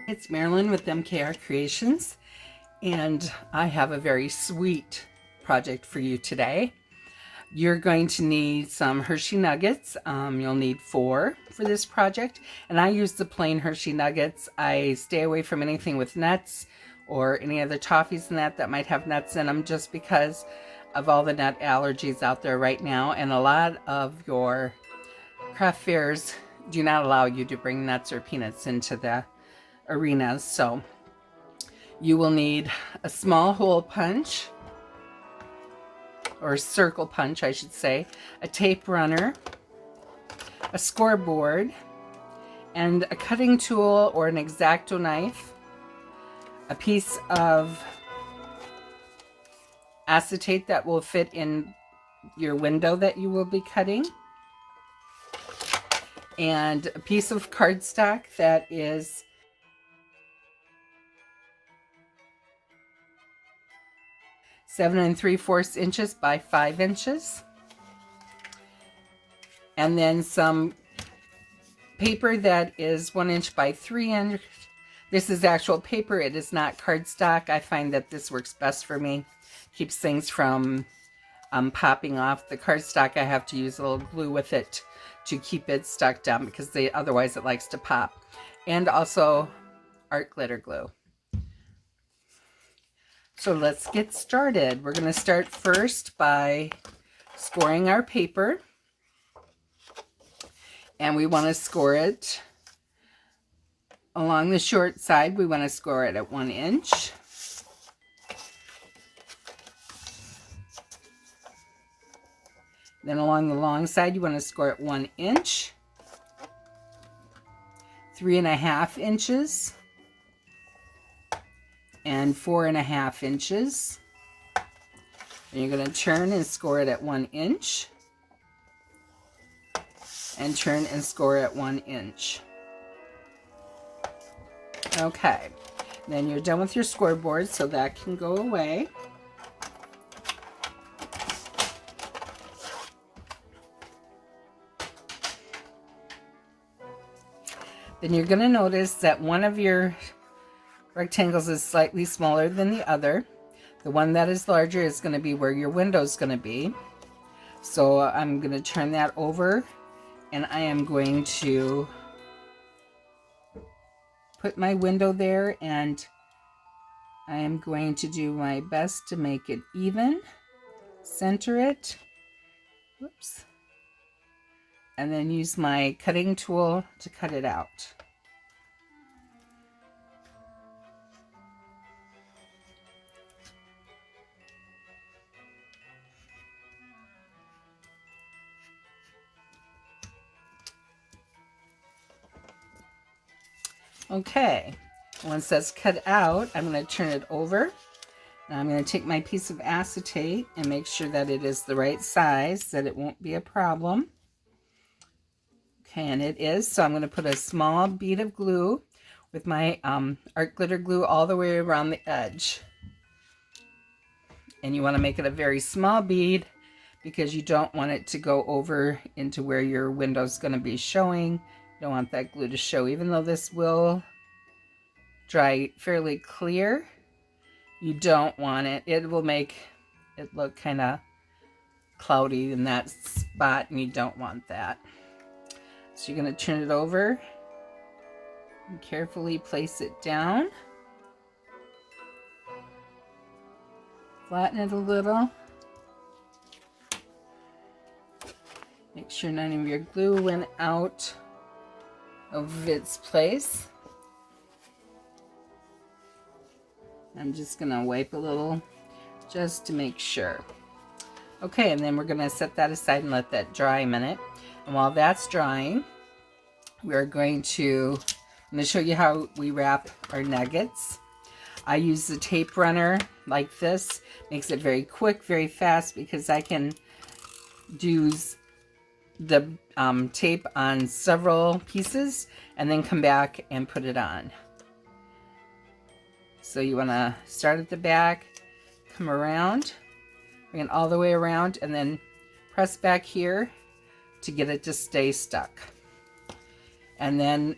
It's Marilyn with MKR Creations, and I have a very sweet project for you today. You're going to need some Hershey Nuggets. You'll need 4 for this project, and I use the plain Hershey Nuggets. I stay away from anything with nuts or any other toffees in that might have nuts in them, just because of all the nut allergies out there right now, and a lot of your craft fairs do not allow you to bring nuts or peanuts into the arenas. So you will need a small hole punch, or circle punch I should say, a tape runner, a scoreboard, and a cutting tool or an X-Acto knife, a piece of acetate that will fit in your window that you will be cutting, and a piece of cardstock that is 7 3/4 inches by 5 inches, and then some paper that is 1 inch by 3 inch. This is actual paper, it is not cardstock. I find that this works best for me, keeps things from popping off. The cardstock, I have to use a little glue with it to keep it stuck down, because otherwise it likes to pop. And also art glitter glue. So let's get started. We're going to start first by scoring our paper, and we want to score it along the short side. We want to score it at 1 inch. Then along the long side, you want to score it 1 inch, 3.5 inches, and 4.5 inches. And you're going to turn and score it at 1 inch, and turn and score at 1 inch. Okay, then you're done with your scoreboard, so that can go away. Then you're going to notice that one of your rectangles is slightly smaller than the other. The one that is larger is going to be where your window is going to be. So I'm going to turn that over, and I am going to put my window there, and I am going to do my best to make it even, center it, whoops, and then use my cutting tool to cut it out. Okay, once that's cut out, I'm going to turn it over. Now I'm going to take my piece of acetate and make sure that it is the right size, that it won't be a problem. Okay, and it is, so I'm going to put a small bead of glue with my art glitter glue all the way around the edge. And you want to make it a very small bead, because you don't want it to go over into where your window is going to be showing. You don't want that glue to show, even though this will dry fairly clear. You don't want it. It will make it look kind of cloudy in that spot, and you don't want that. So you're going to turn it over and carefully place it down. Flatten it a little. Make sure none of your glue went out of its place. I'm just going to wipe a little just to make sure. Okay, and then we're going to set that aside and let that dry a minute. And while that's drying, I'm going to show you how we wrap our nuggets. I use the tape runner like this. Makes it very quick, very fast, because I can do the tape on several pieces and then come back and put it on. So you want to start at the back, come around, bring it all the way around, and then press back here to get it to stay stuck. And then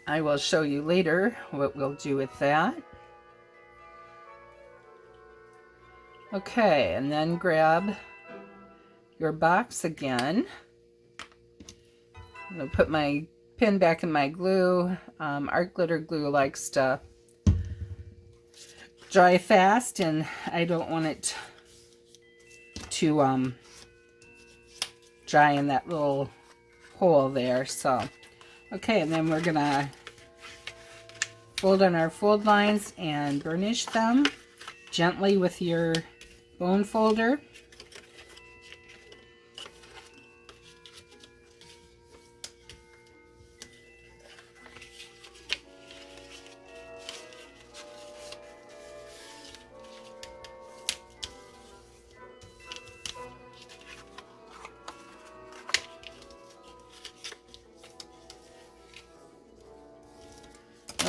I will show you later what we'll do with that. Okay, and then grab your box again. I'm going to put my pin back in my glue. Art glitter glue likes to dry fast, and I don't want it to dry in that little hole there. So, okay, and then we're going to fold on our fold lines and burnish them gently with your bone folder.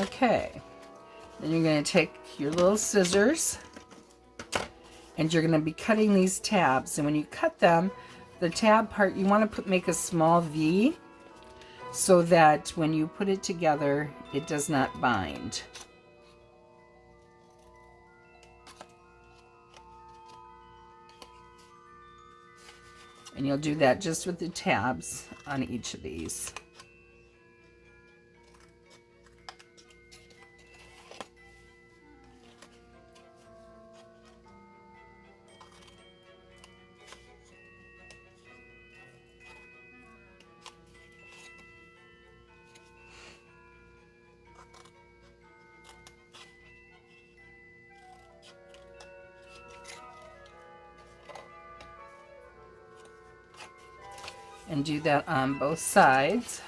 Okay, then you're going to take your little scissors and you're going to be cutting these tabs. And when you cut them, the tab part, you want to make a small V so that when you put it together, it does not bind. And you'll do that just with the tabs on each of these. And do that on both sides.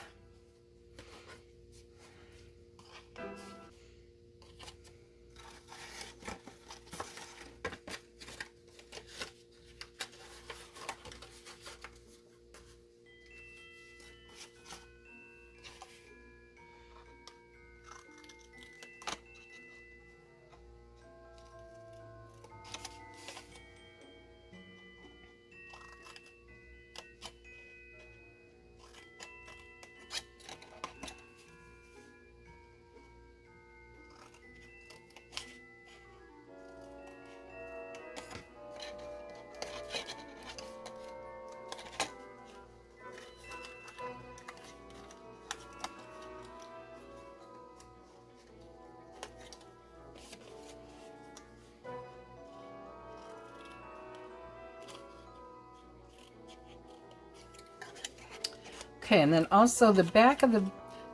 Okay, and then also the back of the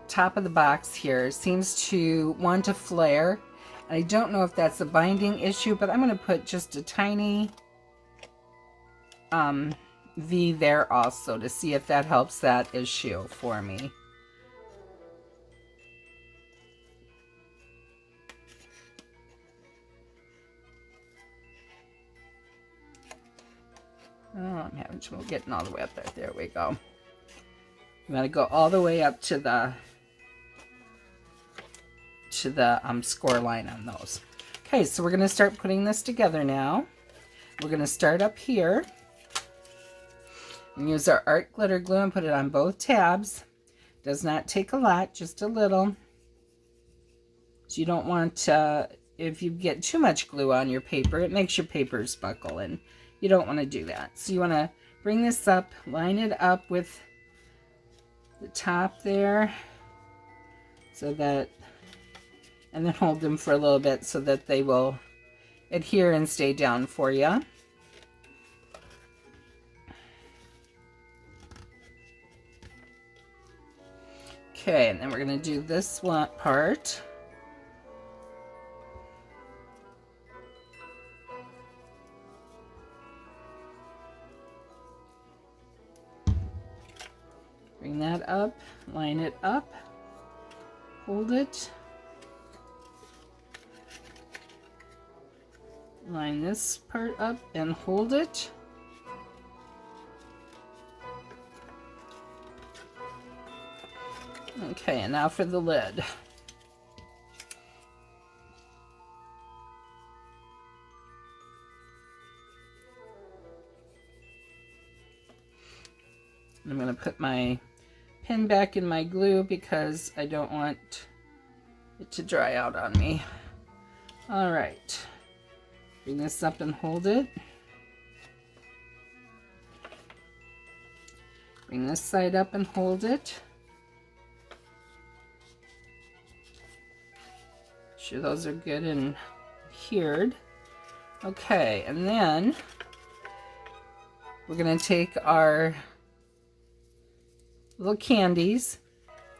top of the box here seems to want to flare. I don't know if that's a binding issue, but I'm going to put just a tiny V there also to see if that helps that issue for me. Oh, I'm having trouble getting all the way up there. There we go. I'm going to go all the way up to the score line on those. Okay, so we're going to start putting this together now. We're going to start up here and use our art glitter glue and put it on both tabs. Does not take a lot, just a little. So you don't want if you get too much glue on your paper, it makes your papers buckle, and you don't want to do that. So you want to bring this up, line it up with the top there, so that, and then hold them for a little bit so that they will adhere and stay down for you. Okay, and then we're going to do this one part. Bring that up, line it up, hold it, line this part up and hold it. Okay, and now for the lid. I'm going to put my pin back in my glue because I don't want it to dry out on me. All right, bring this up and hold it. Bring this side up and hold it. Make sure those are good and adhered. Okay, and then we're going to take our little candies,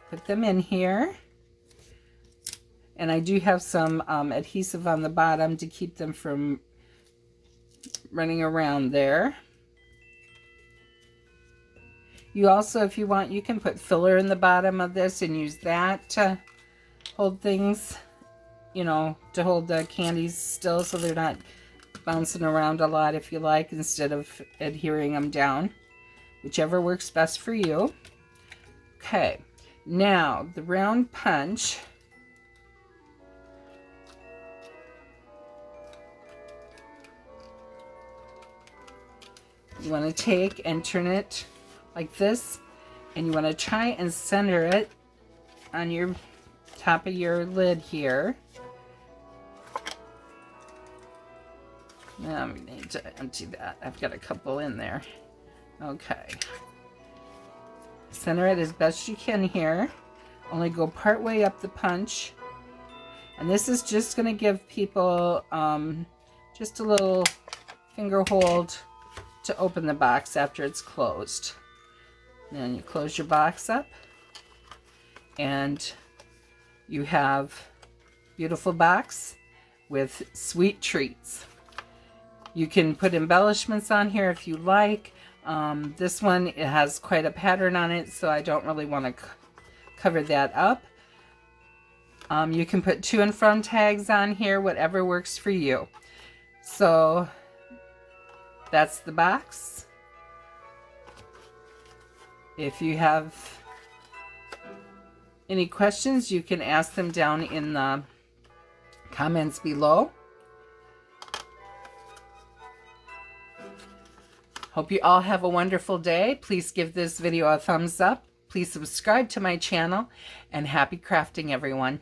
put them in here. And I do have some adhesive on the bottom to keep them from running around there. You also, if you want, you can put filler in the bottom of this and use that to hold things, you know, to hold the candies still so they're not bouncing around a lot if you like, instead of adhering them down. Whichever works best for you. Okay, now the round punch. You want to take and turn it like this, and you want to try and center it on your top of your lid here. Now we need to empty that. I've got a couple in there. Okay. Center it as best you can here. Only go part way up the punch. And this is just going to give people just a little finger hold to open the box after it's closed. Then you close your box up and you have a beautiful box with sweet treats. You can put embellishments on here if you like. This one, it has quite a pattern on it, so I don't really want to cover that up. You can put to and from tags on here, whatever works for you. So that's the box. If you have any questions, you can ask them down in the comments below. Hope you all have a wonderful day. Please give this video a thumbs up. Please subscribe to my channel, and happy crafting, everyone.